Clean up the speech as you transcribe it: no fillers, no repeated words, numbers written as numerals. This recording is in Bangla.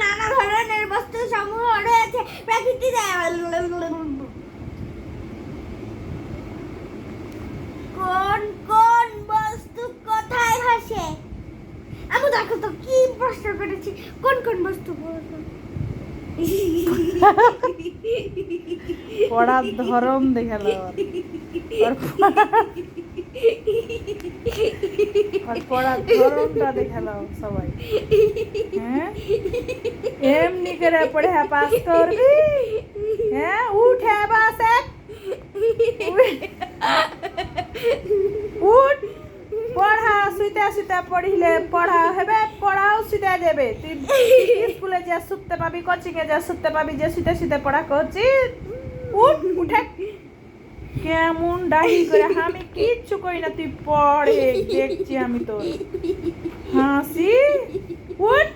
নানা ধরনের বস্তু সমূহ রয়েছে প্রকৃতিতে। কোন কোন বস্তু কোথায় ভাসে? আমি দেখো তো কি প্রশ্ন করেছি, কোন কোন বস্তু পড়ার ধরন দেখালো পড়ার ধরনটা দেখালো সবাই। হ্যাঁ এমনি করে পড়ে পাস করবি? হ্যাঁ উঠে বাসে উঠ, পড়া শুইতে শুইতে পড়িলে পড়া হবে, পড়াও শুইতে যাবে। তুই স্কুলে যা শুতে পাবি, কোচিং এ যা শুতে পাবি, যে শুইতে শুইতে পড়া করছিস। উঠ, উঠে কেমন ডাহি করে, আমি কিচ্ছু করি না, তুই পড়ে দেখছি আমি তোর হাসি। উঠ।